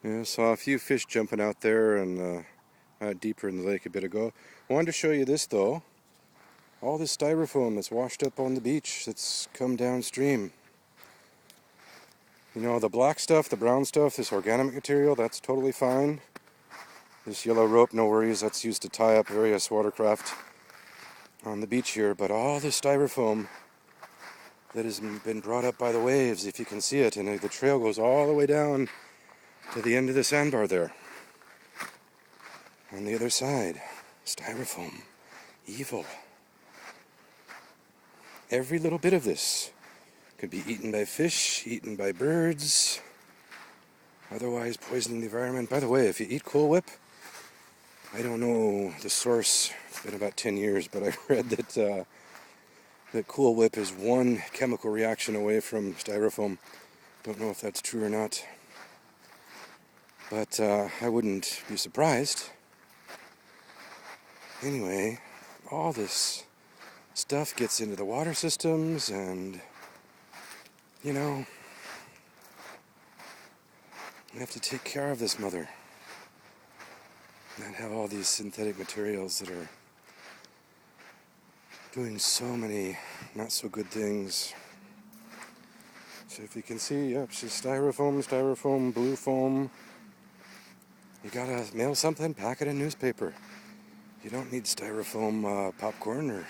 Yeah, saw a few fish jumping out there and deeper in the lake a bit ago. I wanted to show you this though. All this styrofoam that's washed up on the beach that's come downstream. You know, the black stuff, the brown stuff, this organic material, that's totally fine. This yellow rope, no worries, that's used to tie up various watercraft on the beach here. But all the styrofoam that has been brought up by the waves, if you can see it, and the trail goes all the way down to the end of the sandbar there. On the other side, styrofoam, evil. Every little bit of this could be eaten by fish, eaten by birds, otherwise poisoning the environment. By the way, if you eat Cool Whip, I don't know the source, it's been about 10 years, but I read that Cool Whip is one chemical reaction away from styrofoam. Don't know if that's true or not, but I wouldn't be surprised. Anyway, all this stuff gets into the water systems and, you know, we have to take care of this mother. Not have all these synthetic materials that are doing so many not so good things. So if you can see, yep, she's styrofoam, blue foam. You gotta mail something, pack it in newspaper. You don't need styrofoam popcorn or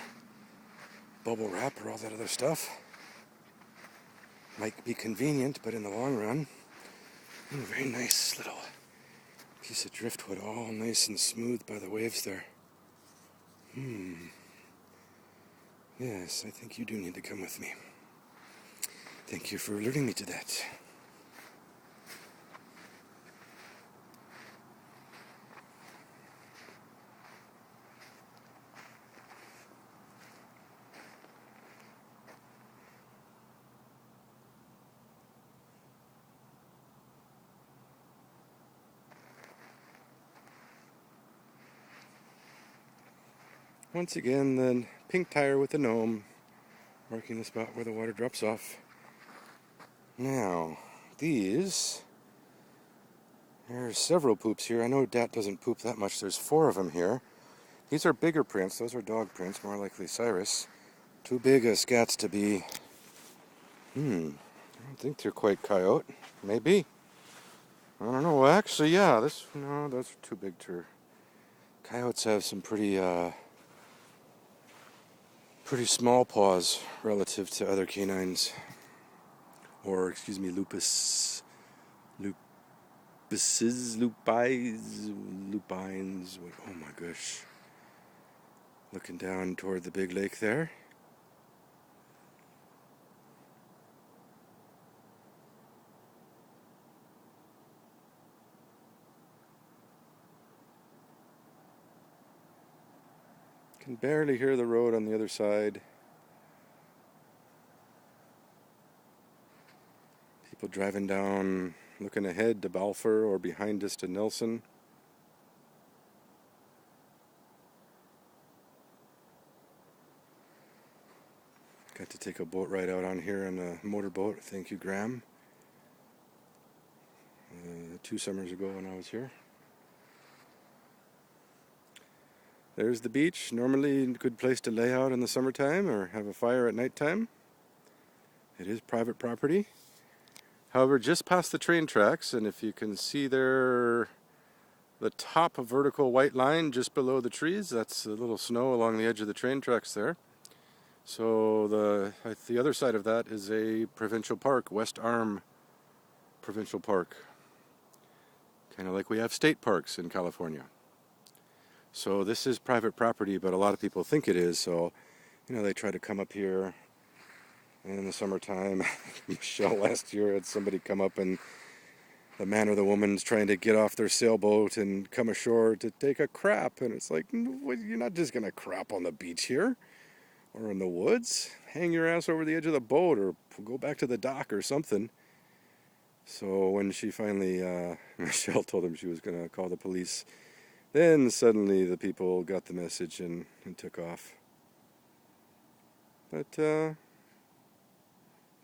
bubble wrap or all that other stuff. Might be convenient, but in the long run, a very nice little piece of driftwood, all nice and smooth by the waves there. Yes, I think you do need to come with me. Thank you for alerting me to that. Once again, the pink tire with the gnome, marking the spot where the water drops off. Now, these, there's several poops here. I know Dat doesn't poop that much. There's 4 of them here. These are bigger prints. Those are dog prints, more likely Cyrus. Too big scats to be, I don't think they're quite coyote. Maybe. I don't know. Well, actually, yeah, no, those are too big to... Coyotes have some pretty small paws relative to other canines. Or, excuse me, lupuses, lupines. Oh my gosh. Looking down toward the big lake there. Can barely hear the road on the other side. People driving down, looking ahead to Balfour or behind us to Nelson. Got to take a boat ride out on here on a motorboat. Thank you, Graham. 2 summers ago when I was here. There's the beach. Normally a good place to lay out in the summertime or have a fire at nighttime. It is private property. However, just past the train tracks, and if you can see there, the top of vertical white line just below the trees, that's a little snow along the edge of the train tracks there. So the other side of that is a provincial park, West Arm Provincial Park. Kind of like we have state parks in California. So this is private property, but a lot of people think it is. So, you know, they try to come up here. And in the summertime, Michelle last year had somebody come up and the man or the woman's trying to get off their sailboat and come ashore to take a crap. And it's like, you're not just going to crap on the beach here or in the woods. Hang your ass over the edge of the boat or go back to the dock or something. So when she finally, Michelle told him she was going to call the police, then suddenly the people got the message and took off. But,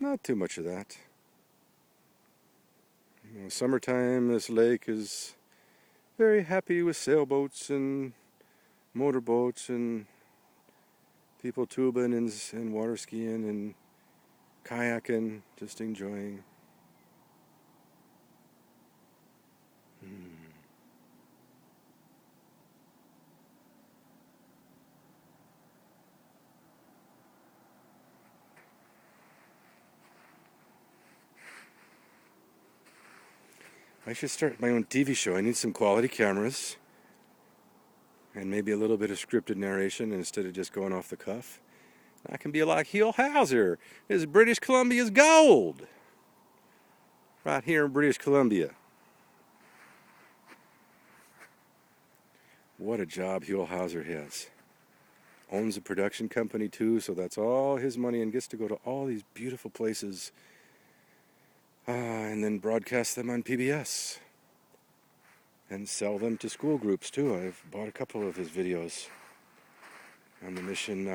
not too much of that. You know, summertime, this lake is very happy with sailboats and motorboats and people tubing and water skiing and kayaking, just enjoying. I should start my own TV show. I need some quality cameras and maybe a little bit of scripted narration instead of just going off the cuff. I can be like Heel Hauser. This is British Columbia's gold. Right here in British Columbia. What a job Huell Hauser has. Owns a production company too, so that's all his money and gets to go to all these beautiful places and then broadcast them on PBS and sell them to school groups too. I've bought a couple of his videos on the mission,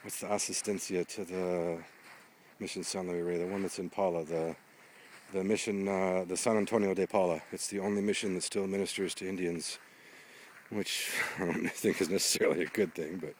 what's the assistencia to the Mission San Luis Rey, the one that's in Paula, the mission, the San Antonio de Paula. It's the only mission that still ministers to Indians, which I don't think is necessarily a good thing, but